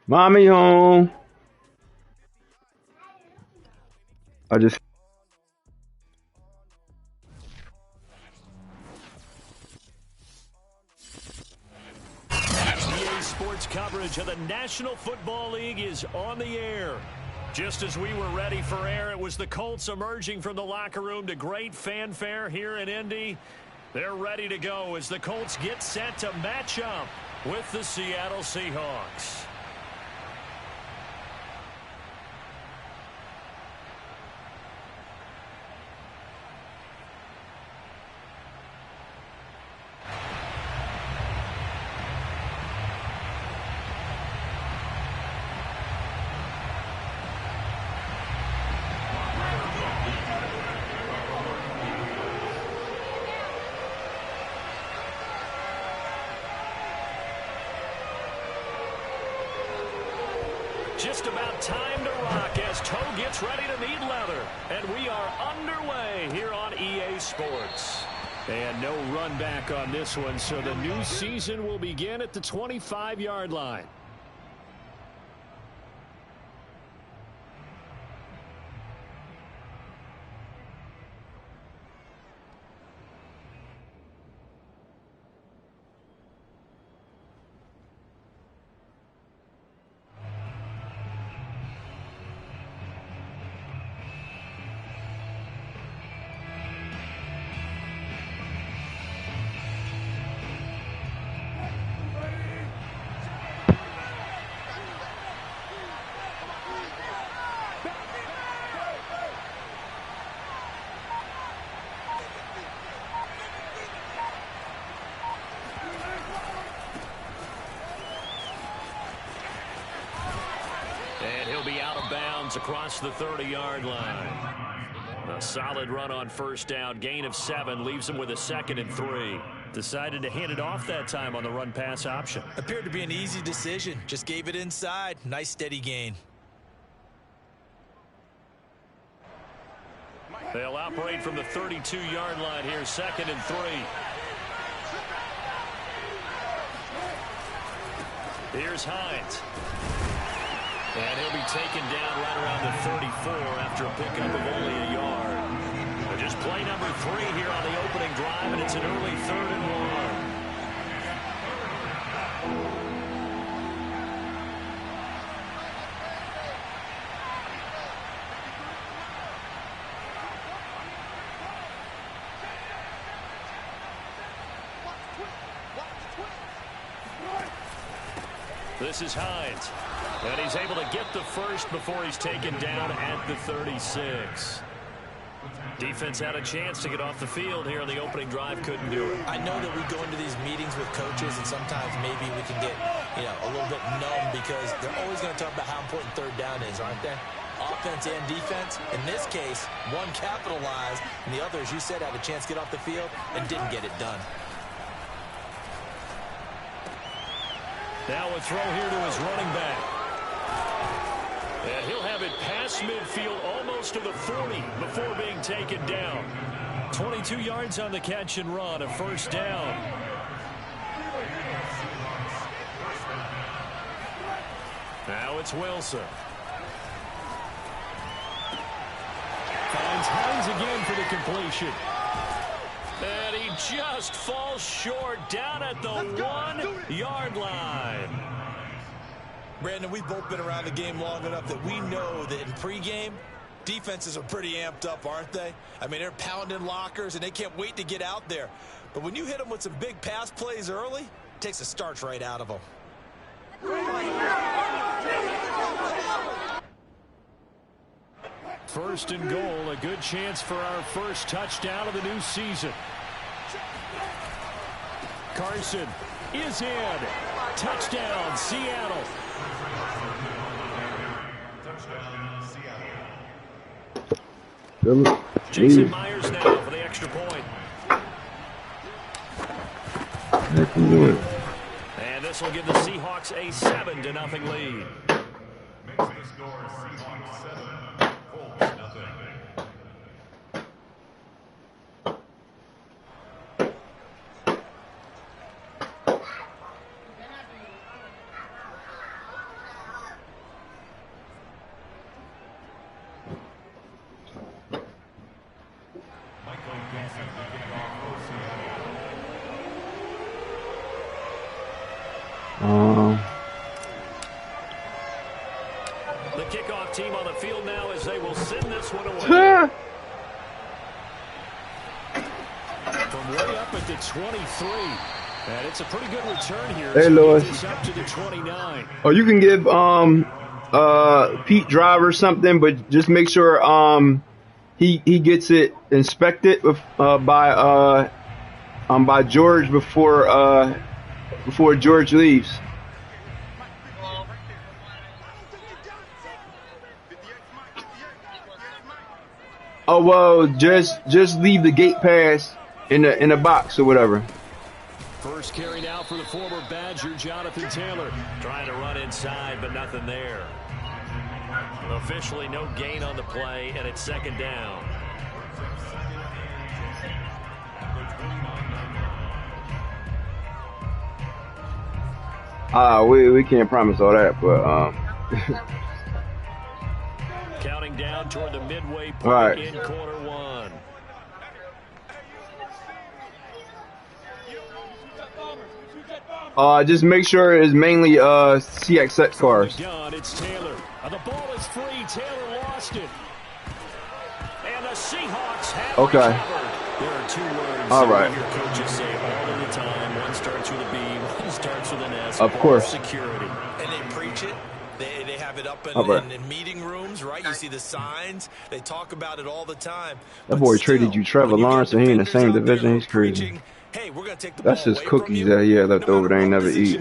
Mommy home. I just EA Sports coverage of the National Football League is on the air. Just as we were ready for air, it was the Colts emerging from the locker room to great fanfare here in Indy. They're ready to go as the Colts get set to match up with the Seattle Seahawks. Just about time to rock as Toe gets ready to meet leather. And we are underway here on EA Sports. And no run back on this one, so the new season will begin at the 25-yard line. And he'll be out of bounds across the 30-yard line. A solid run on first down. Gain of 7 leaves him with a 2nd and 3. Decided to hand it off that time on the run-pass option. Appeared to be an easy decision. Just gave it inside. Nice steady gain. They'll operate from the 32-yard line here. 2nd and 3. Here's Hines. And he'll be taken down right around the 34 after a pickup of only a yard. Just play number 3 here on the opening drive, and it's an early 3rd and 1. This is Hines. And he's able to get the first before he's taken down at the 36. Defense had a chance to get off the field here in the opening drive. Couldn't do it. I know that we go into these meetings with coaches, and sometimes maybe we can get, a little bit numb because they're always going to talk about how important 3rd down is, aren't they? Offense and defense. In this case, one capitalized, and the other, as you said, had a chance to get off the field and didn't get it done. Now a throw here to his running back. And he'll have it past midfield almost to the 40 before being taken down. 22 yards on the catch and run, a first down. Now it's Wilson. Finds Hines again for the completion. And he just falls short down at the 1-yard line. Brandon, we've both been around the game long enough that we know that in pregame, defenses are pretty amped up, aren't they? I mean, they're pounding lockers, and they can't wait to get out there. But when you hit them with some big pass plays early, it takes the starch right out of them. First and goal, a good chance for our first touchdown of the new season. Carson is in. Touchdown, Seattle. Jason Myers now for the extra point. And this will give the Seahawks a 7-0 lead. The kickoff team on the field now as they will send this one away. From way up at the 23. And it's a pretty good return here. Hey, so Lewis. Up to the 29. Oh, you can give Pete Driver something, but just make sure he gets it inspected with, by George before George leaves. Oh well, just leave the gate pass in the box or whatever. First carry now for the former Badger, Jonathan Taylor. Trying to run inside, but nothing there. Officially no gain on the play, and it's second down. We can't promise all that, but Counting down toward the midway point in quarter one. just make sure it's mainly CXX cars. It's Taylor. The ball is free. Taylor lost it. And the Seahawks have recovered. There are two words all right. Your coaches say all of the time. One starts with a B, one starts with an S. Of course. Security. And they preach it. They have it up in meeting rooms, right? You see the signs. They talk about it all the time. That boy traded you Trevor Lawrence, and he in the same division. He's crazy. Hey, we're gonna take the That's just cookies that he had left over they ain't never eat.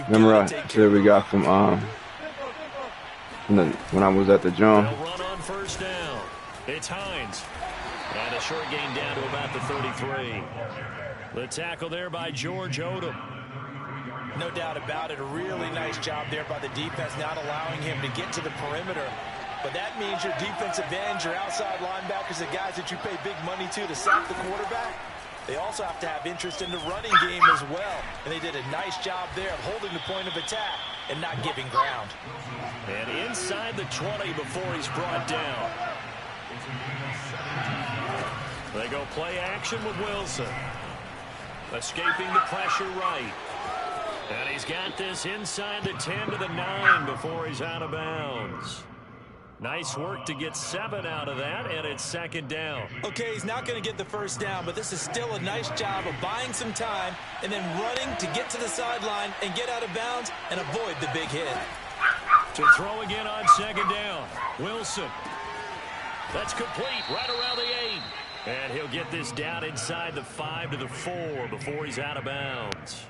Remember I said we got from when I was at the gym. They'll run on first down. It's Hines. And a short gain down to about the 33. The tackle there by George Odom. No doubt about it. A really nice job there by the defense, not allowing him to get to the perimeter. But that means your defensive ends, your outside linebackers, the guys that you pay big money to sack the quarterback, they also have to have interest in the running game as well. And they did a nice job there of holding the point of attack and not giving ground. And inside the 20 before he's brought down. They go play action with Wilson. Escaping the pressure right. And he's got this inside the 10 to the 9 before he's out of bounds. Nice work to get 7 out of that, and it's second down. Okay, he's not going to get the first down, but this is still a nice job of buying some time and then running to get to the sideline and get out of bounds and avoid the big hit. To throw again on second down. Wilson. That's complete right around the 8. And he'll get this down inside the 5 to the 4 before he's out of bounds.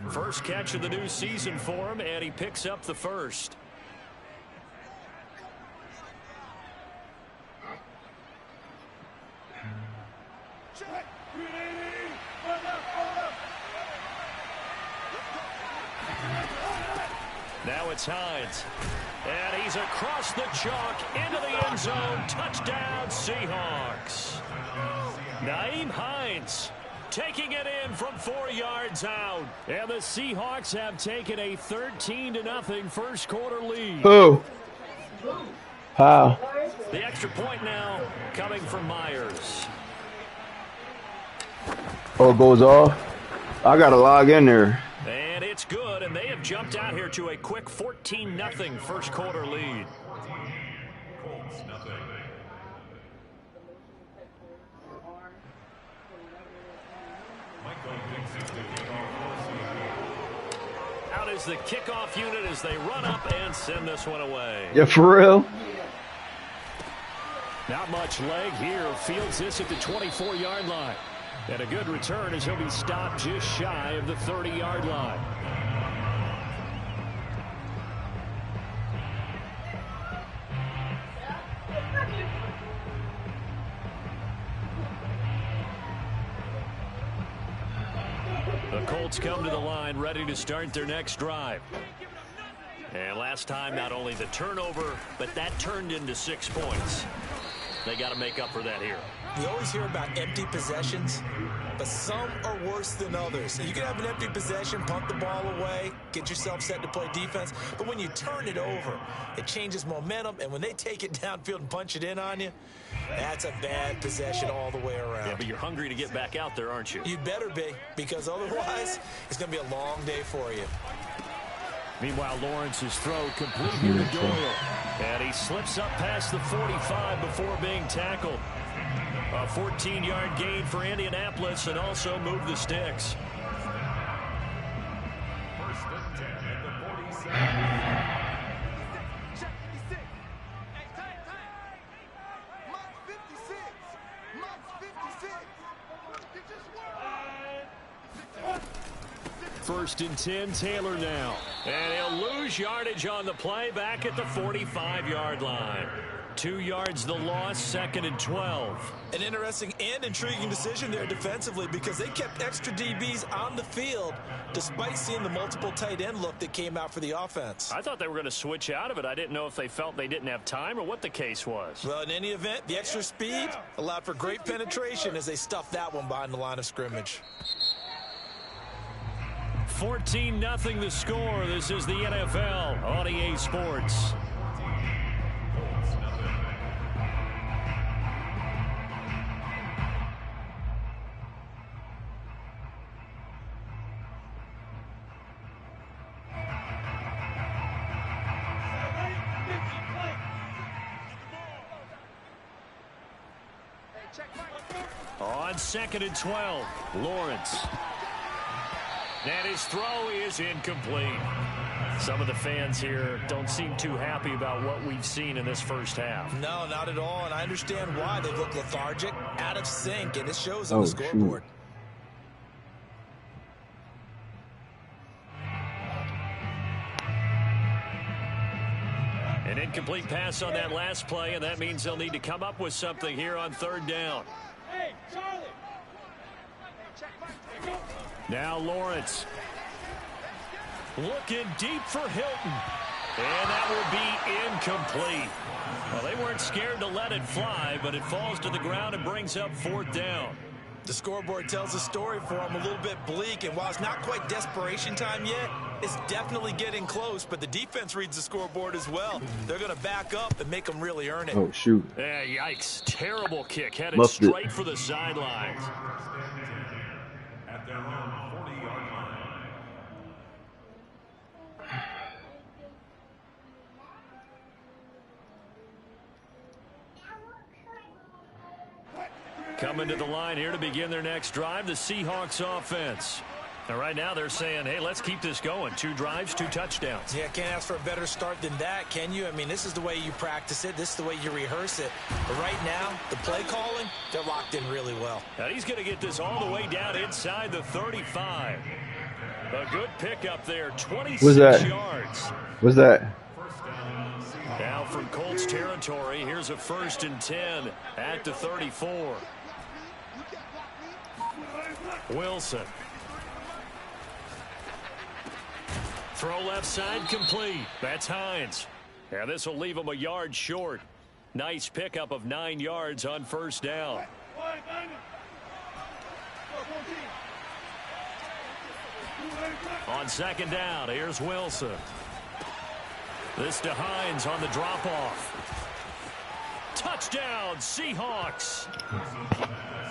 First catch of the new season for him, and he picks up the first. Now it's Hines. And he's across the chalk into the end zone. Touchdown, Seahawks. Nyheim Hines taking it in from 4 yards out. And the Seahawks have taken a 13-0 first quarter lead. Oh. How? The extra point now coming from Myers. Oh, it goes off? I got to log in there. And it's good, and they have jumped out here to a quick 14-0 first quarter lead. Out is the kickoff unit as they run up and send this one away. Yeah, for real? Not much leg here. Fields this at the 24-yard line. And a good return as he'll be stopped just shy of the 30-yard line. The Colts come to the line ready to start their next drive. And last time, not only the turnover, but that turned into 6 points. They got to make up for that here. we always hear about empty possessions, but some are worse than others. You can have an empty possession, punt the ball away, get yourself set to play defense, but when you turn it over, it changes momentum, and when they take it downfield and punch it in on you, that's a bad possession all the way around. Yeah, but you're hungry to get back out there, aren't you? You better be, because otherwise, it's going to be a long day for you. Meanwhile, Lawrence's throw complete here to Doyle. And he slips up past the 45 before being tackled. A 14-yard gain for Indianapolis and also moved the sticks. First and 10 at the 47. First and 10, Taylor now. And he'll lose yardage on the play back at the 45-yard line. 2 yards the loss, 2nd and 12. An interesting and intriguing decision there defensively because they kept extra DBs on the field despite seeing the multiple tight end look that came out for the offense. I thought they were going to switch out of it. I didn't know if they felt they didn't have time or what the case was. Well, in any event, the extra speed allowed for great penetration as they stuffed that one behind the line of scrimmage. 14-0 the score. This is the NFL on EA Sports. On 2nd and 12, Lawrence. And his throw is incomplete. Some of the fans here don't seem too happy about what we've seen in this first half. No, not at all, and I understand why. They look lethargic, out of sync, and it shows on the scoreboard. An incomplete pass on that last play, and that means they'll need to come up with something here on 3rd down. Hey, Charlie. Now Lawrence. Looking deep for Hilton. And that will be incomplete. Well, they weren't scared to let it fly, but it falls to the ground and brings up 4th down. The scoreboard tells a story for them, a little bit bleak, and while it's not quite desperation time yet, it's definitely getting close, but the defense reads the scoreboard as well. They're going to back up and make them really earn it. Oh, shoot. Yeah, yikes. Terrible kick. Headed straight for the sidelines. At their own 40-yard line. Coming to the line here to begin their next drive, the Seahawks offense. Now, right now they're saying, hey, let's keep this going. 2 drives, 2 touchdowns. Yeah, can't ask for a better start than that, can you? I mean, this is the way you practice it. This is the way you rehearse it. But right now, the play calling, they're locked in really well. Now, he's going to get this all the way down inside the 35. A good pickup there, 26 yards. What's that? Now from Colts territory, here's a 1st and 10 at the 34. Wilson. Throw left side complete. That's Hines. And this will leave him a yard short. Nice pickup of 9 yards on 1st down. On 2nd down, here's Wilson. This to Hines on the drop-off. Touchdown, Seahawks.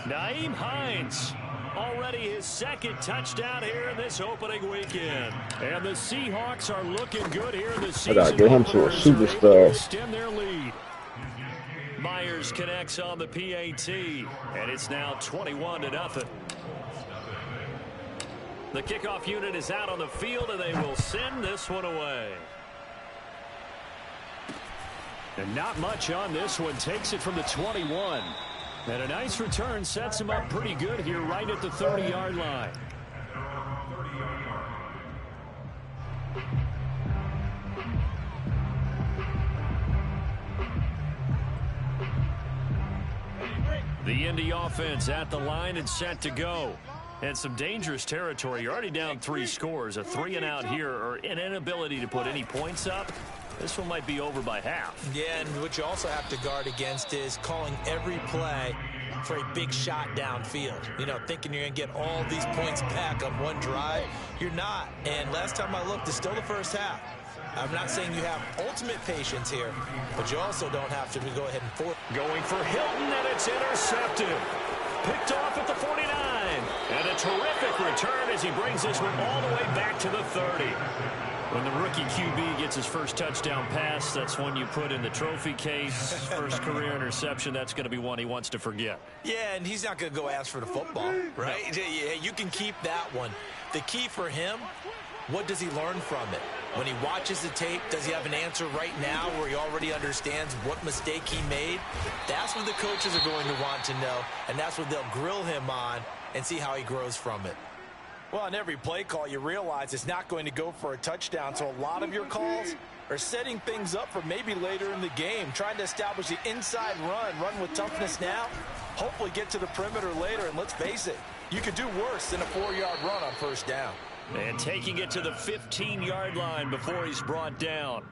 Nyheim Hines. Already his 2nd touchdown here in this opening weekend. And the Seahawks are looking good here in the season. I gotta get him to a superstar. Extend their lead. Myers connects on the PAT. And it's now 21-0. The kickoff unit is out on the field, and they will send this one away. And not much on this one. Takes it from the 21. And a nice return sets him up pretty good here right at the 30-yard line. The Indy offense at the line and set to go. And some dangerous territory. You're already down 3 scores. A 3-and-out here, or an inability to put any points up. This one might be over by half. Yeah, and what you also have to guard against is calling every play for a big shot downfield. You know, thinking you're going to get all these points back on one drive. You're not. And last time I looked, it's still the first half. I'm not saying you have ultimate patience here, but you also don't have to go ahead and force. Going for Hilton, and it's intercepted. Picked off at the 49. And a terrific return as he brings this one all the way back to the 30. When the rookie QB gets his first touchdown pass, that's one you put in the trophy case. First career interception, that's going to be one he wants to forget. Yeah, and he's not going to go ask for the football, right? No. Yeah, you can keep that one. The key for him, what does he learn from it? When he watches the tape, does he have an answer right now where he already understands what mistake he made? That's what the coaches are going to want to know, and that's what they'll grill him on and see how he grows from it. Well, on every play call, you realize it's not going to go for a touchdown, so a lot of your calls are setting things up for maybe later in the game, trying to establish the inside run with toughness now, hopefully get to the perimeter later, and let's face it, you could do worse than a 4-yard run on first down. And taking it to the 15-yard line before he's brought down.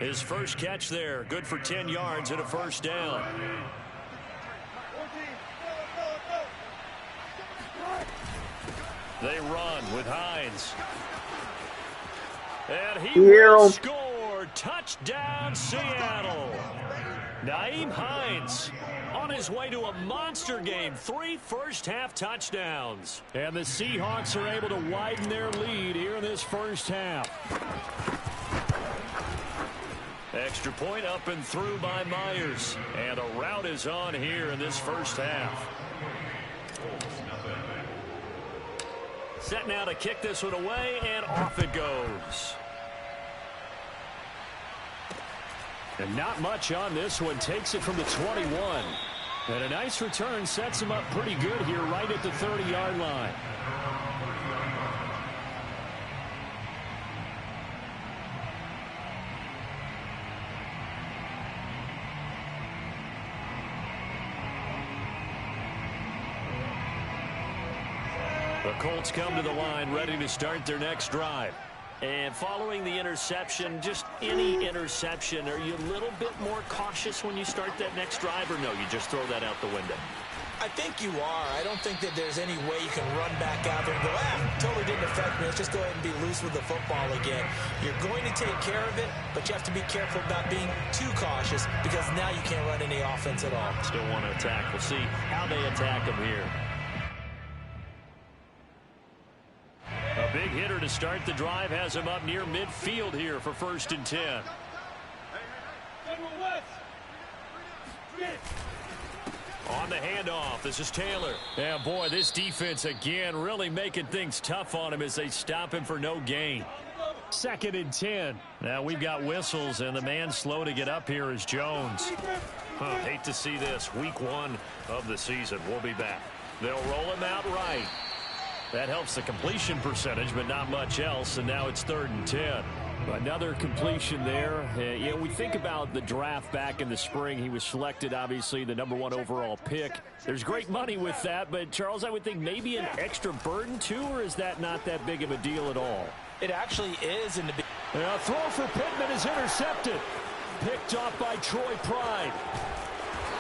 His first catch there, good for 10 yards and a first down. They run with Hines. And he will score. Touchdown, Seattle. Nyheim Hines on his way to a monster game. 3 first-half touchdowns. And the Seahawks are able to widen their lead here in this first half. Extra point up and through by Myers. And a rout is on here in this first half. Set now to kick this one away, and off it goes. And not much on this one. Takes it from the 21. And a nice return sets him up pretty good here right at the 30-yard line. The Colts come to the line ready to start their next drive. And following the interception, just any interception, are you a little bit more cautious when you start that next drive, or no, you just throw that out the window? I think you are. I don't think that there's any way you can run back out there and go, totally didn't affect me. Let's just go ahead and be loose with the football again. You're going to take care of it, but you have to be careful about being too cautious because now you can't run any offense at all. Still want to attack. We'll see how they attack him here. A big hitter to start the drive has him up near midfield here for 1st and 10. On the handoff, this is Taylor. Yeah, boy, this defense again really making things tough on him as they stop him for no gain. 2nd and 10. Now we've got whistles, and the man slow to get up here is Jones. Hate to see this. Week 1 of the season. We'll be back. They'll roll him out right. That helps the completion percentage, but not much else, and now it's 3rd and 10. Another completion there. You know, we think about the draft back in the spring. He was selected, obviously, the #1 overall pick. There's great money with that, but, Charles, I would think maybe an extra burden, too, or is that not that big of a deal at all? It actually is. In the throw for Pittman is intercepted. Picked off by Troy Pride.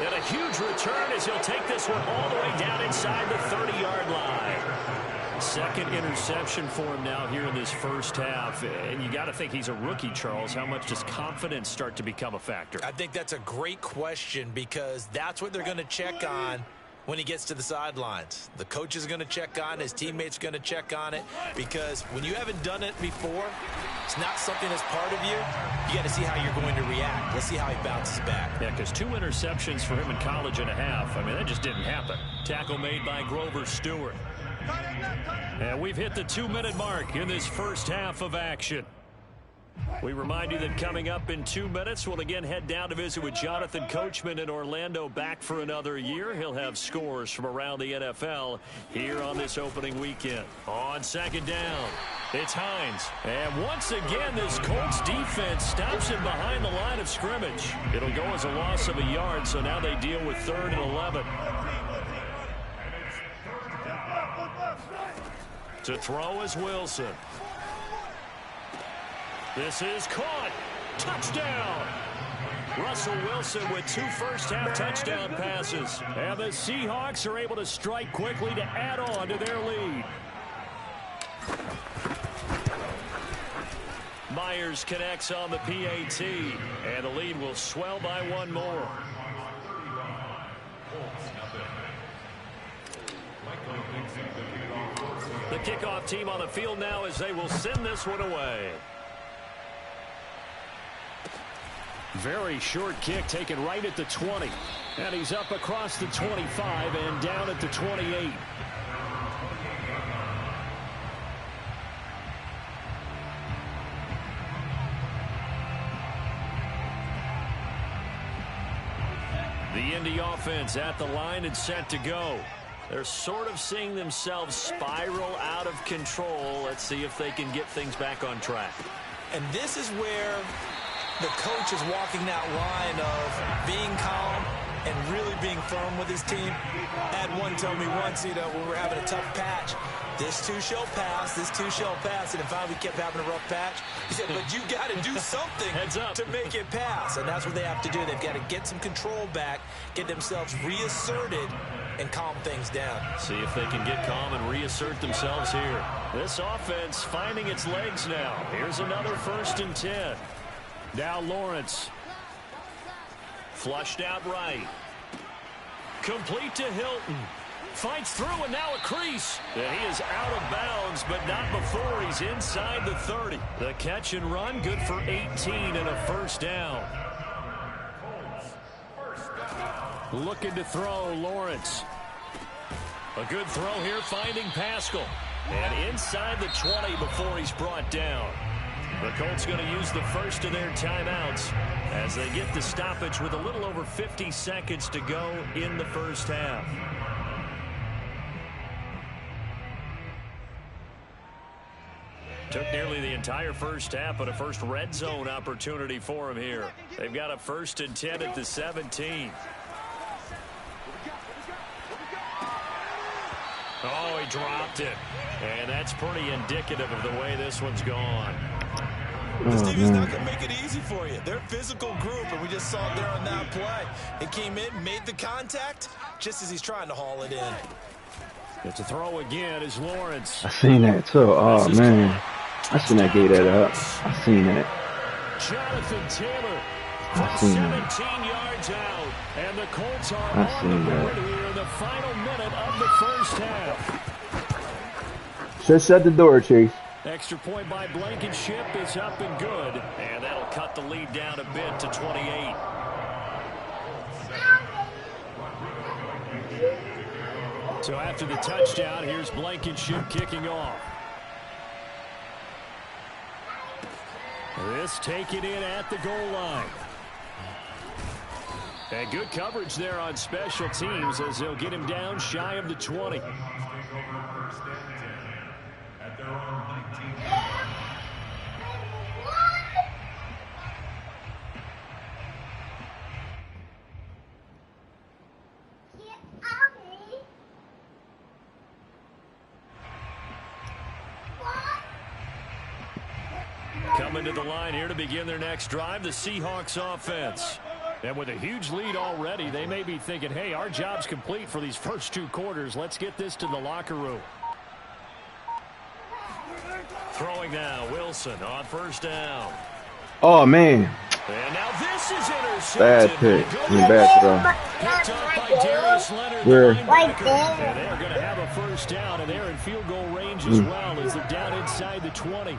And a huge return as he'll take this one all the way down inside the 30-yard line. 2nd interception for him now here in this first half. And you got to think he's a rookie, Charles. How much does confidence start to become a factor? I think that's a great question because that's what they're going to check on when he gets to the sidelines. The coach is going to check on it. His teammates are going to check on it because when you haven't done it before, it's not something that's part of you. You got to see how you're going to react. Let's see how he bounces back. Yeah, because 2 interceptions for him in college and a half. I mean, that just didn't happen. Tackle made by Grover Stewart. And we've hit the 2-minute mark in this first half of action. We remind you that coming up in 2 minutes, we'll again head down to visit with Jonathan Coachman in Orlando, back for another year. He'll have scores from around the NFL here on this opening weekend. On 2nd down, it's Hines. And once again, this Colts defense stops him behind the line of scrimmage. It'll go as a loss of a yard, so now they deal with 3rd and 11. To throw is Wilson. This is caught. Touchdown! Russell Wilson with 2 first-half touchdown passes. And the Seahawks are able to strike quickly to add on to their lead. Myers connects on the PAT, and the lead will swell by 1 more. The kickoff team on the field now as they will send this one away. Very short kick taken right at the 20. And he's up across the 25 and down at the 28. The Indy offense at the line and set to go. They're sort of seeing themselves spiral out of control. Let's see if they can get things back on track. And this is where the coach is walking that line of being calm and really being firm with his team. I had one tell me once, when we were having a tough patch, this too shall pass, this too shall pass. And if we kept having a rough patch, he said, but you got to do something to make it pass. And that's what they have to do. They've got to get some control back, get themselves reasserted, and calm things down. See if they can get calm and reassert themselves here. This offense finding its legs now. Here's another 1st and 10. Now Lawrence. Flushed out right. Complete to Hilton. Fights through and now a crease. And he is out of bounds, but not before he's inside the 30. The catch and run good for 18 and a 1st down. Looking to throw, Lawrence. A good throw here, finding Pascal. And inside the 20 before he's brought down. The Colts going to use the first of their timeouts as they get the stoppage with a little over 50 seconds to go in the 1st half. Took nearly the entire 1st half, but a first red zone opportunity for him here. They've got a 1st and 10 at the 17. Oh, he dropped it. And that's pretty indicative of the way this one's gone. This team is not going to make it easy for you. They're a physical group, and we just saw it there on that play. He came in, made the contact, just as he's trying to haul it in. It's a throw again as Lawrence. I seen that too. Oh, man. I seen that gave that up. I seen that. Jonathan Taylor I from seen 17 that. yards out. And the Colts are I on seen the board that. here in the final minute of the 1st half. Just shut the door, Chase. Extra point by Blankenship is up and good. And that'll cut the lead down a bit to 28. So after the touchdown, here's Blankenship kicking off. This taken in at the goal line. And good coverage there on special teams as they'll get him down shy of the 20. Coming to the line here to begin their next drive, the Seahawks offense. And with a huge lead already, they may be thinking, hey, our job's complete for these first 2 quarters. Let's get this to the locker room. Throwing now, Wilson on 1st down. Oh, man. And now this is intercepted. Bad pick. Bad throw. Picked up by Darius Leonard, the Where? linebacker. And they're going to have a 1st down, and they're in field goal range as well as they're down inside the 20.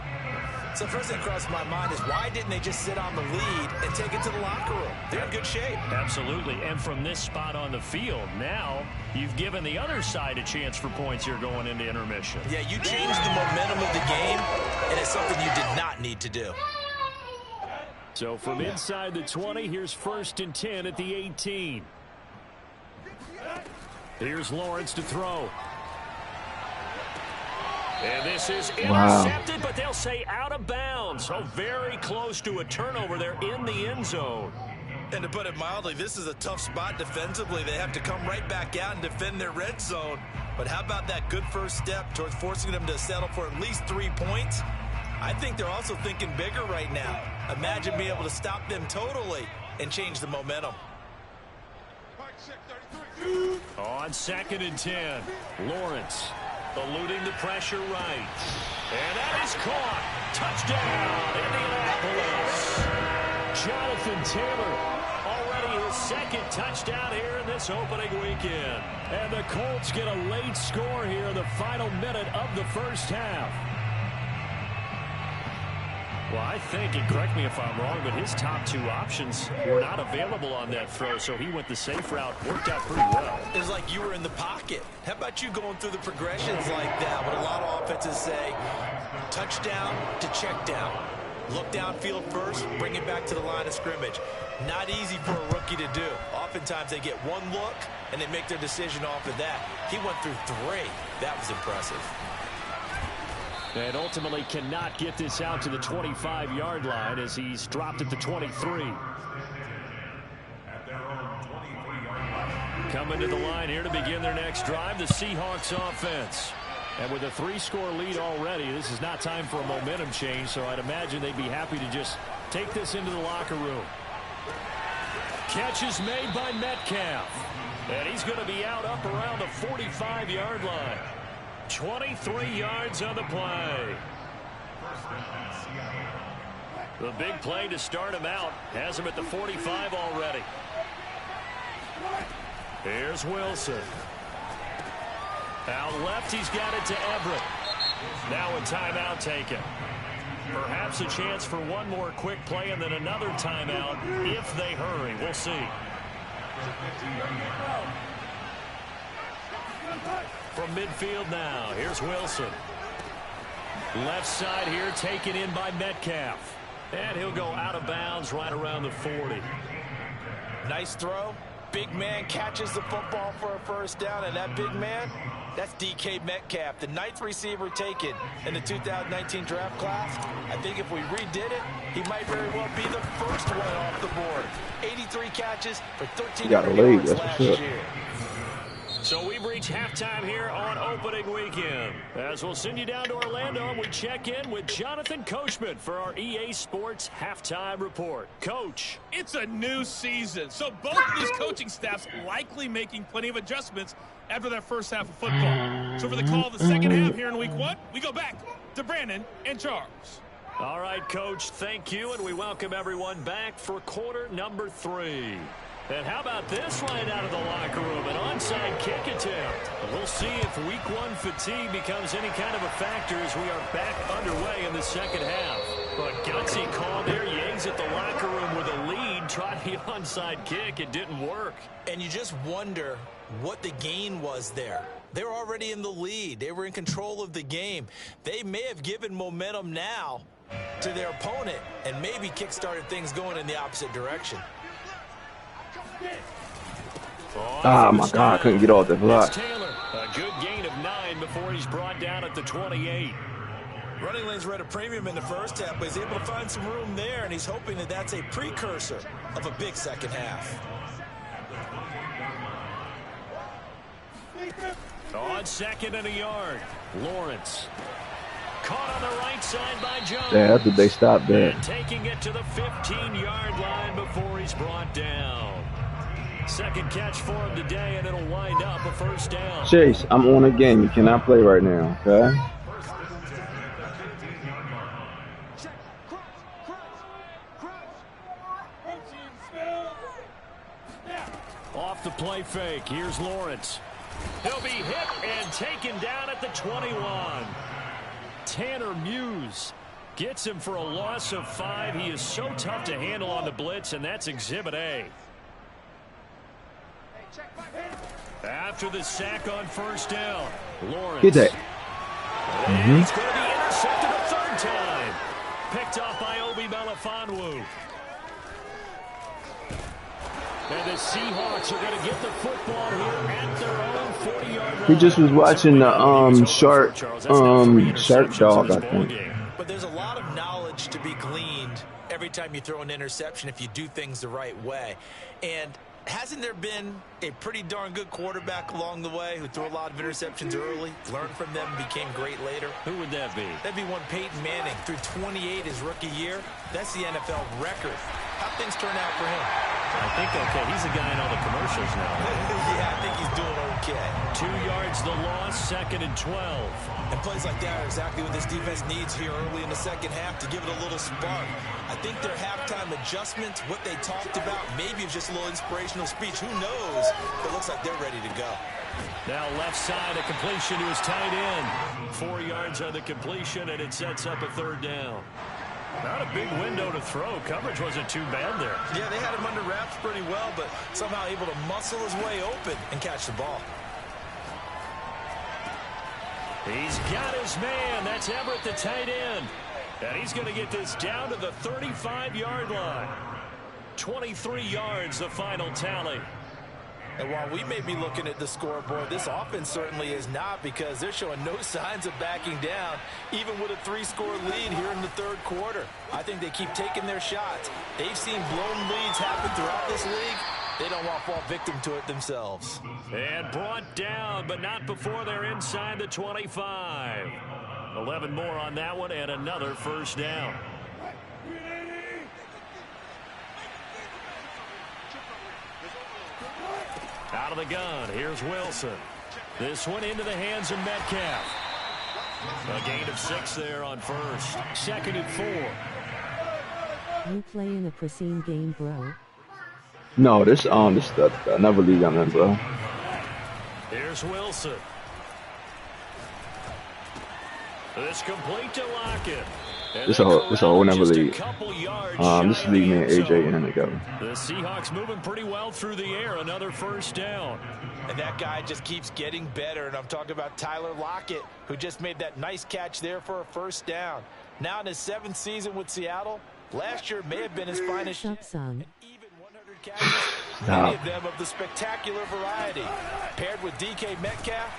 So first thing crossed my mind is why didn't they just sit on the lead and take it to the locker room? They're in good shape. Absolutely. And from this spot on the field, now you've given the other side a chance for points here going into intermission. Yeah, you changed the momentum of the game, and it's something you did not need to do. So from inside the 20, here's 1st and 10 at the 18. Here's Lawrence to throw. And this is intercepted, but they'll say out of bounds. So very close to a turnover there in the end zone. And to put it mildly, this is a tough spot defensively. They have to come right back out and defend their red zone. But how about that good first step towards forcing them to settle for at least 3 points? I think they're also thinking bigger right now. Imagine being able to stop them totally and change the momentum. On 2nd and 10, Lawrence eluding the pressure right. And that is caught. Touchdown, Indianapolis. Jonathan Taylor, already his 2nd touchdown here in this opening weekend. And the Colts get a late score here in the final minute of the first half. Well, I think, and correct me if I'm wrong, but his top 2 options were not available on that throw, so he went the safe route. Worked out pretty well. It was like you were in the pocket. How about you going through the progressions like that? What a lot of offenses say, touchdown to check down. Look downfield first, bring it back to the line of scrimmage. Not easy for a rookie to do. Oftentimes they get one look, and they make their decision off of that. He went through 3. That was impressive. And ultimately cannot get this out to the 25-yard line as he's dropped at the 23. Coming to the line here to begin their next drive, the Seahawks offense. And with a 3-score lead already, this is not time for a momentum change, so I'd imagine they'd be happy to just take this into the locker room. Catch is made by Metcalf. And he's going to be out up around the 45-yard line. 23 yards on the play. The big play to start him out has him at the 45 already. Here's Wilson. Out left, he's got it to Everett. Now a timeout taken. Perhaps a chance for one more quick play and then another timeout if they hurry. We'll see. From midfield now, here's Wilson. Left side here taken in by Metcalf. And he'll go out of bounds right around the 40. Nice throw. Big man catches the football for a first down, and that big man, that's DK Metcalf, the 9th receiver taken in the 2019 draft class. I think if we redid it, he might very well be the first one off the board. 83 catches for 1,300 yards last year. So we've reached halftime here on opening weekend. As we'll send you down to Orlando, and we check in with Jonathan Coachman for our EA Sports Halftime Report. Coach. It's a new season, so both of these coaching staffs likely making plenty of adjustments after their first half of football. So for the call of the second half here in week 1, we go back to Brandon and Charles. All right, Coach, thank you, and we welcome everyone back for quarter number 3. And how about this right out of the locker room, an onside kick attempt. We'll see if week 1 fatigue becomes any kind of a factor as we are back underway in the second half. But gutsy call there. You exit the locker room with a lead, tried the onside kick. It didn't work. And you just wonder what the gain was there. They were already in the lead. They were in control of the game. They may have given momentum now to their opponent and maybe kick-started things going in the opposite direction. Oh my God, I couldn't get off the block. Taylor, a good gain of 9 before he's brought down at the 28. Running lanes were at a premium in the first half, but he's able to find some room there, and he's hoping that that's a precursor of a big second half. On 2nd and a yard, Lawrence. Caught on the right side by Jones. Yeah, that's what they stopped there. And taking it to the 15-yard line before he's brought down. Second catch for him today, and it'll wind up a first down. Chase, I'm on a game. You cannot play right now, okay? Off the play fake, here's Lawrence. He'll be hit and taken down at the 21. Tanner Muse gets him for a loss of 5. He is so tough to handle on the blitz, and that's Exhibit A. After the sack on first down, Lawrence. Get that. And he's going to be intercepted a third time. Picked off by Obi Melifonwu. And the Seahawks are going to get the football here at their own 40-yard line. He just was watching the shark dog, I think. But there's a lot of knowledge to be gleaned every time you throw an interception if you do things the right way. And Hasn't there been a pretty darn good quarterback along the way who threw a lot of interceptions early, learned from them, and became great later? Who would that be? That'd be one Peyton Manning. Threw 28 his rookie year. That's the NFL record. How'd things turn out for him? I think okay. He's a guy in all the commercials now. Yeah, I think he's doing okay. 2 yards the loss, 2nd and 12. And plays like that are exactly what this defense needs here early in the second half to give it a little spark. I think their halftime adjustments, what they talked about, maybe it's just a little inspirational speech. Who knows? It looks like they're ready to go. Now left side, a completion to his tight end. 4 yards on the completion, and it sets up a 3rd down. Not a big window to throw. Coverage wasn't too bad there. Yeah, they had him under wraps pretty well, but somehow able to muscle his way open and catch the ball. He's got his man. That's Everett, the tight end. And he's going to get this down to the 35-yard line. 23 yards, the final tally. And while we may be looking at the scoreboard, this offense certainly is not, because they're showing no signs of backing down, even with a 3-score lead here in the 3rd quarter. I think they keep taking their shots. They've seen blown leads happen throughout this league. They don't want to fall victim to it themselves. And brought down, but not before they're inside the 25. 11 more on that one, and another 1st down. Out of the gun, here's Wilson. This one into the hands of Metcalf. A gain of 6 there on 1st. 2nd and 4. You play in a pristine game, bro? No, this another league I'm in, bro. Here's Wilson. This complete to Lockett. This a whole nother league. This league me and AJ in together. The Seahawks moving pretty well through the air. Another 1st down. And that guy just keeps getting better. And I'm talking about Tyler Lockett, who just made that nice catch there for a 1st down. Now in his 7th season with Seattle, last year may have been his finest. Son. Even 100 catches, many of them of the spectacular variety. Paired with DK Metcalf.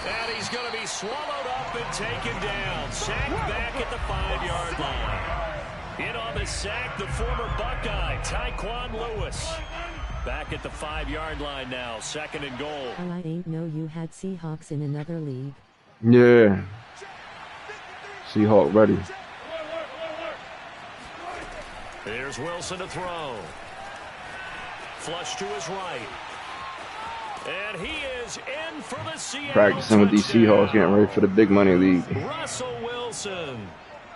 And he's going to be swallowed up and taken down. Sacked back at the 5-yard line. In on the sack, the former Buckeye, Tyquan Lewis. Back at the 5-yard line now, 2nd and goal. Oh, I ain't know you had Seahawks in another league. Yeah. Seahawk ready. Here's Wilson to throw. Flush to his right. And he is in for the Seattle Practicing with these Seahawks, getting ready for the big money league. Russell Wilson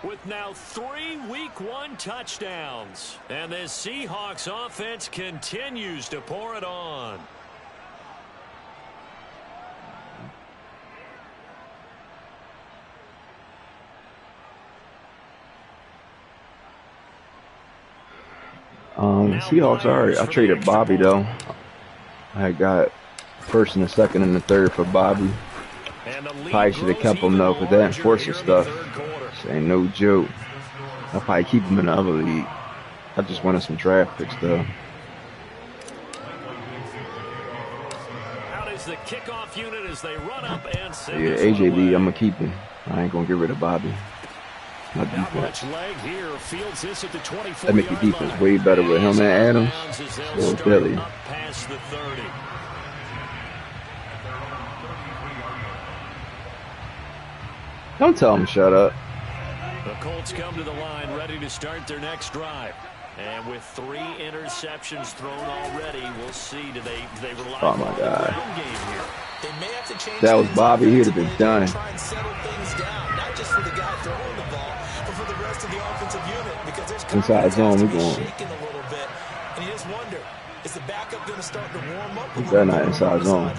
with now 3 Week 1 touchdowns. And this Seahawks offense continues to pour it on. Seahawks, alright. I traded Bobby, though. I got 1st and the 2nd and the 3rd for Bobby. Probably should have kept him, though, for that enforcer stuff. This ain't no joke. I'll probably keep him in the other league. I just wanted some draft picks, though. Out is the kickoff unit as they run up and send Yeah, AJ Lee, I'm going to keep him. I ain't going to get rid of Bobby. My defense. That make the defense way better with him and Adams. Still Billy. Don't tell him shut up. The Colts come to the line ready to start their next drive. And with 3 interceptions thrown already, we'll see. Do they rely on the ground game here? They may have to change. That was Bobby. He'd have been done. Try and settle things down, not just for the guy throwing the ball, but for the rest of the offensive unit, because there's inside zone. We're going. Shaking a little bit, and you just wonder, is the backup going to start to warm up? They're not inside zone.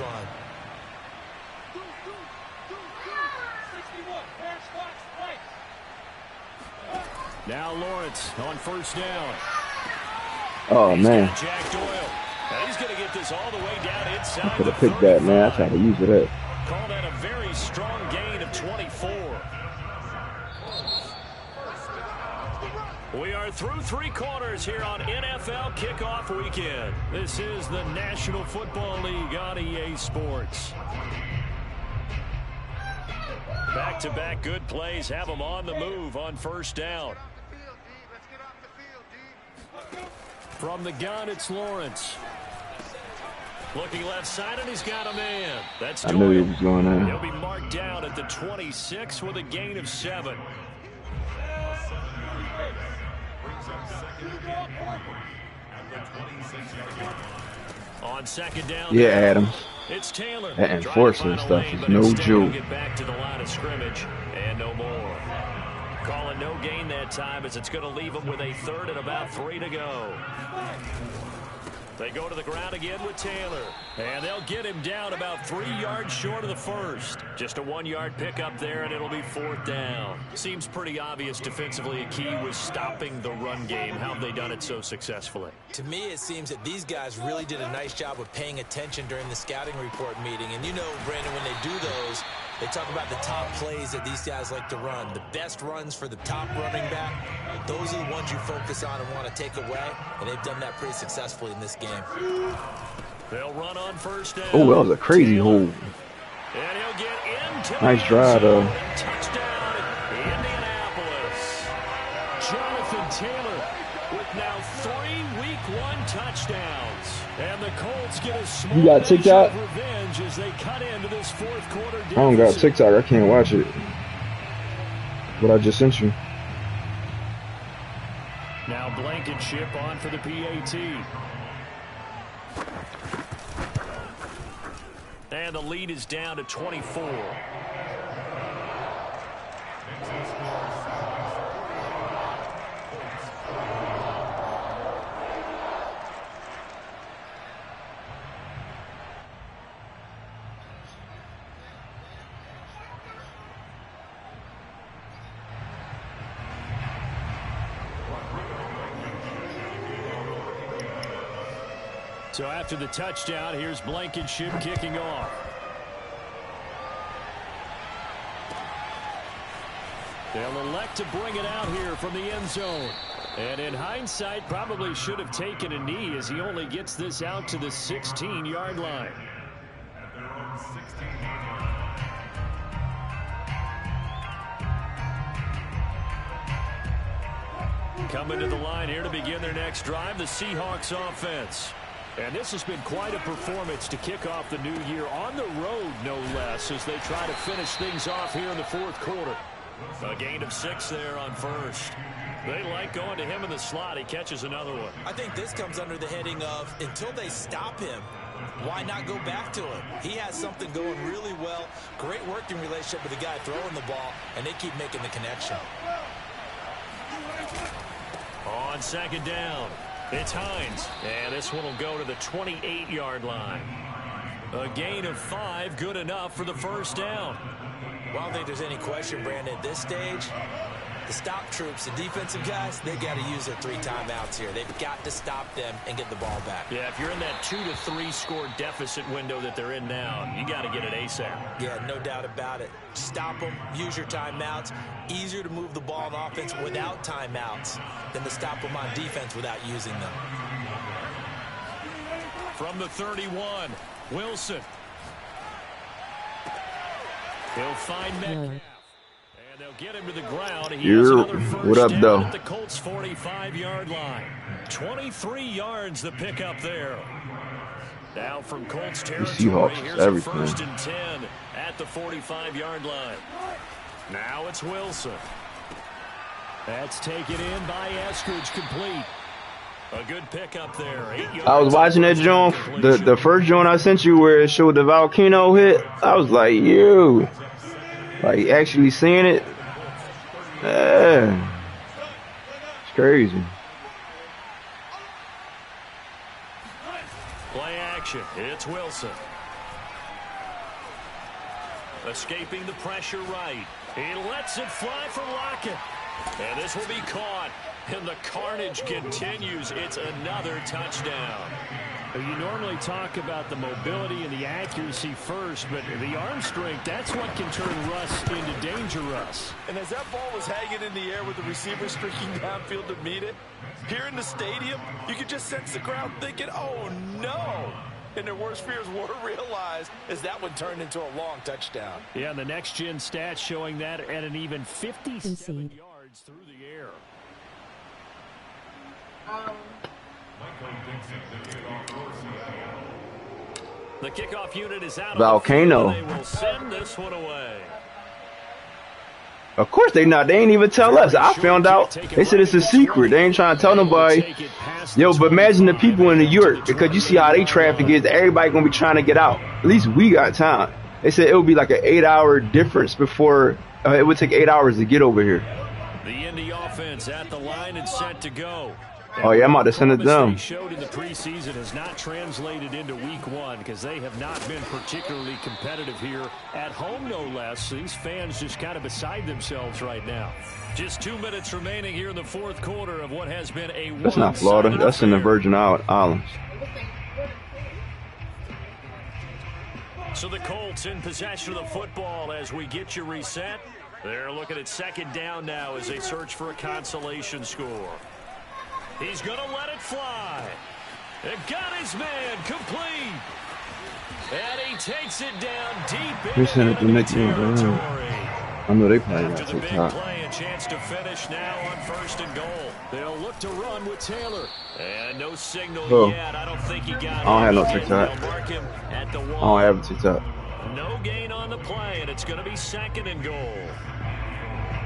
Now Lawrence on 1st down. Oh, man. Jack Doyle. And he's going to get this all the way down inside. I could have picked that, man. I tried to use it up. Call that a very strong gain of 24. We are through 3 quarters here on NFL Kickoff Weekend. This is the National Football League on EA Sports. Back-to-back good plays have them on the move on 1st down. From the gun, it's Lawrence. Looking left side, and he's got a man. That's I knew he Doyle. was going there. He'll be marked down at the 26 with a gain of 7. On second down. Yeah, Adams. It's Taylor. That enforcement stuff is no joke. Get back to the line of scrimmage and no more. Calling no gain that time as it's going to leave them with a 3rd and about 3 to go. They go to the ground again with Taylor. And they'll get him down about 3 yards short of the first. Just a 1-yard pickup there, and it'll be 4th down. Seems pretty obvious defensively a key was stopping the run game. How have they done it so successfully? To me, it seems that these guys really did a nice job of paying attention during the scouting report meeting. And you know, Brandon, when they do those, they talk about the top plays that these guys like to run. The best runs for the top running back. Those are the ones you focus on and want to take away. And they've done that pretty successfully in this game. They'll run on 1st down. Oh, that was a crazy hole. And he'll get into Nice drive, though. Touchdown, Indianapolis. Jonathan Taylor with now 3 Week 1 touchdowns. And the Colts get a small You got TikTok? revenge as they cut into this 4th quarter. I don't got TikTok. I can't watch it. But I just sent you. Now Blankenship on for the PAT. And the lead is down to 24. So after the touchdown, here's Blankenship kicking off. They'll elect to bring it out here from the end zone. And in hindsight, probably should have taken a knee as he only gets this out to the 16-yard line. Coming to the line here to begin their next drive, the Seahawks offense. And this has been quite a performance to kick off the new year on the road, no less, as they try to finish things off here in the 4th quarter. A gain of 6 there on 1st. They like going to him in the slot. He catches another one. I think this comes under the heading of until they stop him, why not go back to him? He has something going really well. Great working relationship with the guy throwing the ball, and they keep making the connection. On 2nd down, it's Hines. And this one will go to the 28-yard line. A gain of 5, good enough for the 1st down. Well, I don't think there's any question, Brandon, at this stage, the stop troops, the defensive guys, they got to use their 3 timeouts here. They've got to stop them and get the ball back. Yeah, if you're in that 2 to 3 score deficit window that they're in now, you got to get it ASAP. Yeah, no doubt about it. Stop them, use your timeouts. Easier to move the ball on offense without timeouts than to stop them on defense without using them. From the 31, Wilson. He'll find Metcalf. And they'll get him to the ground. He has another what first up, down though? at the Colts 45-yard line. 23 yards the pickup there. Now from Colts territory, Seahawks, here's everything. a 1st and 10 at the 45-yard line. Now it's Wilson. That's taken in by Eskridge, complete. A good pickup there. 8 yards. I was watching that joint, the first joint I sent you where it showed the volcano hit. I was like, yo. Like, actually seeing it. Yeah. It's crazy. Play action. It's Wilson. Escaping the pressure right. He lets it fly for Lockett. And this will be caught. And the carnage continues. It's another touchdown. You normally talk about the mobility and the accuracy first, but the arm strength, that's what can turn Russ into danger Russ. And as that ball was hanging in the air with the receiver streaking downfield to meet it, here in the stadium, you could just sense the crowd thinking, oh, no. And their worst fears were realized as that one turned into a long touchdown. Yeah, and the next-gen stats showing that at an even 57 yards through the air. The kickoff unit is out. Volcano. On the field, they will send this one away. Of course they not. They ain't even tell us. I found out. They said it's a secret. They ain't trying to tell nobody. Yo, but imagine the people in New York, because you see how they traffic is. Everybody gonna be trying to get out. At least we got time. They said it would be like an 8-hour difference before. It would take 8 hours to get over here. The Indy offense at the line and set to go. Oh yeah, I'm about to send it down. They showed in the preseason has not translated into week one because they have not been particularly competitive here at home, no less. These fans just kind of beside themselves right now. Just 2 minutes remaining here in the fourth quarter of what has been a That's not Florida. That's in the Virgin Islands. So the Colts in possession of the football as we get you reset. They're looking at second down now as they search for a consolation score. He's going to let it fly. It got his man complete. And he takes it down deep into the territory. I know they probably got After the big TikTok. play, a chance to finish now on 1st and goal. They'll look to run with Taylor. And no signal yet. I don't think he got it. I don't have no TikTok. They'll mark him at the I wall. don't have a TikTok. No gain on the play, and it's going to be 2nd and goal.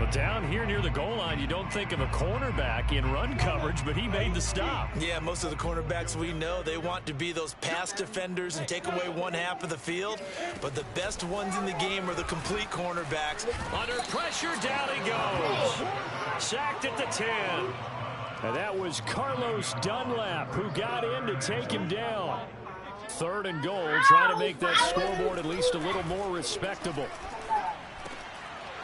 But down here near the goal line, you don't think of a cornerback in run coverage, but he made the stop. Yeah, most of the cornerbacks we know, they want to be those pass defenders and take away one half of the field. But the best ones in the game are the complete cornerbacks. Under pressure, down he goes. Sacked at the 10. And that was Carlos Dunlap who got in to take him down. 3rd and goal, trying to make that scoreboard at least a little more respectable.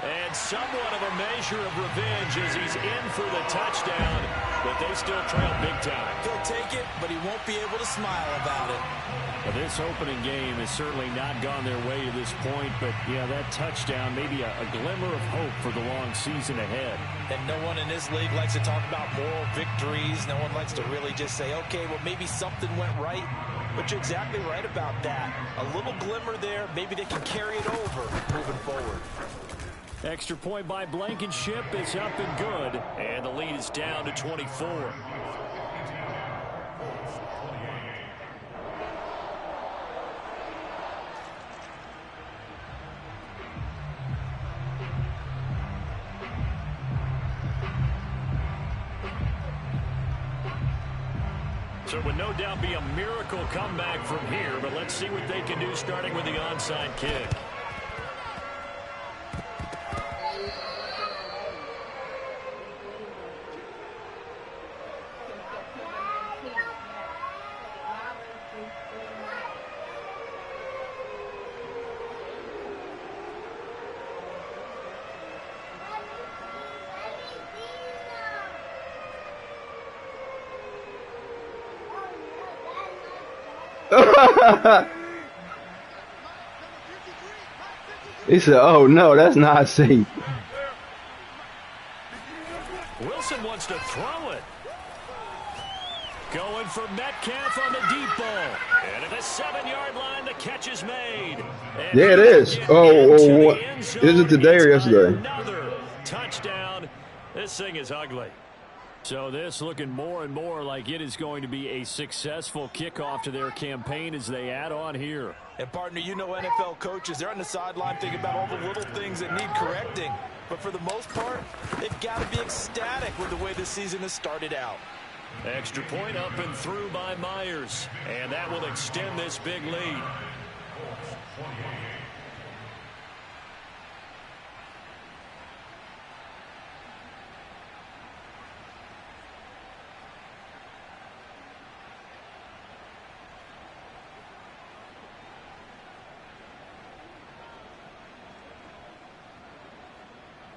And somewhat of a measure of revenge as he's in for the touchdown, but they still trail big time. He'll take it, but he won't be able to smile about it. Well, this opening game has certainly not gone their way to this point, but yeah, that touchdown, maybe a glimmer of hope for the long season ahead. And no one in this league likes to talk about moral victories. No one likes to really just say, okay, well, maybe something went right. But you're exactly right about that. A little glimmer there, maybe they can carry it over moving forward. Extra point by Blankenship is up and good, and the lead is down to 24. So it would no doubt be a miracle comeback from here, but let's see what they can do starting with the onside kick. He said, oh no, that's not safe. Wilson wants to throw it. Going for Metcalf on the deep ball. And at the 7-yard line, the catch is made. And Yeah, it is. Oh, is it today or yesterday? Another touchdown. This thing is ugly. So this looking more and more like it is going to be a successful kickoff to their campaign as they add on here. And partner, you know NFL coaches, they're on the sideline thinking about all the little things that need correcting. But for the most part, they've got to be ecstatic with the way this season has started out. Extra point up and through by Myers. And that will extend this big lead.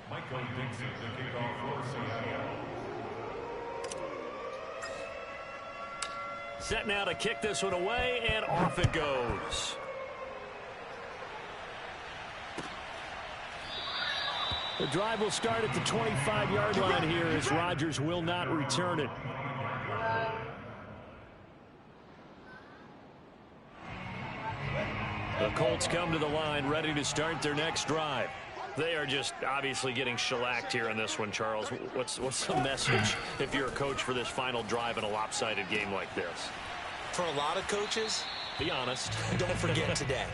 Michael Dixon, the kickoff for Seattle. Set now to kick this one away, and off it goes. The drive will start at the 25-yard line here as Rodgers will not return it. The Colts come to the line ready to start their next drive. They are just obviously getting shellacked here in this one, Charles. What's the message if you're a coach for this final drive in a lopsided game like this? For a lot of coaches, Be honest. Don't forget today.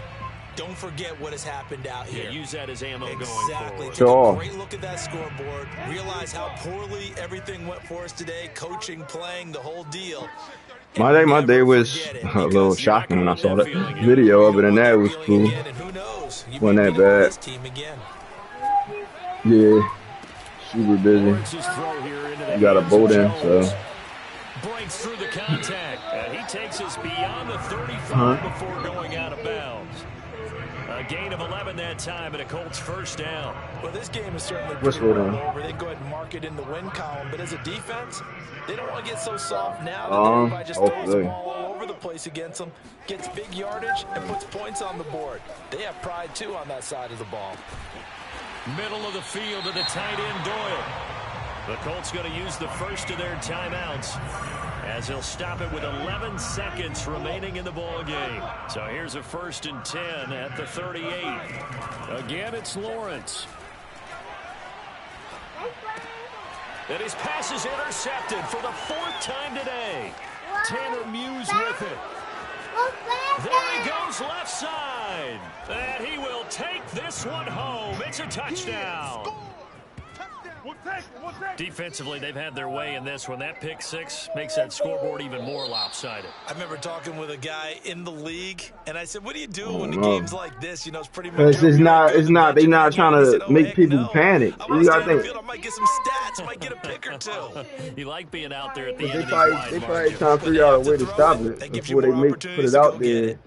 Don't forget what has happened out here. Yeah, use that as ammo going Exactly. forward. Take Sure. a great look at that scoreboard. Realize how poorly everything went for us today. Coaching, playing, the whole deal. My And day never was forget it, a little because shocking when I saw that the feeling, video you of it, don't and want that that was feeling cool. again, and who knows? You Wasn't may that be dealing with bad. this team again. Yeah, super busy. Lawrence's throw here into the You got a hands of boat in, Jones. so. Breaks through the contact, and he takes us beyond the 35 before going out of bounds. A gain of 11 that time, and a Colts first down. Well, this game is certainly What's pretty going well on? over. They go ahead and mark it in the win column, but as a defense, they don't want to get so soft now that everybody just throws the Hopefully. ball all over the place against them, gets big yardage, and puts points on the board. They have pride, too, on that side of the ball. Middle of the field to the tight end, Doyle. The Colts going to use the first of their timeouts, as he'll stop it with 11 seconds remaining in the ball game. So here's a 1st and 10 at the 38. Again, it's Lawrence. And his pass is intercepted for the 4th time today. Tanner Muse with it. There he goes left side. And he will take this one home. It's a touchdown. Defensively, they've had their way in this one. That pick six makes that scoreboard even more lopsided. I remember talking with a guy in the league, and I said, what do you do when the game's like this? You know, it's pretty much... It's not they not trying to make people panic. I'm You gotta think. I might get some stats. Might get a pick or two. You like being out there at the They end of these probably wide they margins. trying to figure out a way to stop it That gives you before they more put opportunities it to out go get there. it.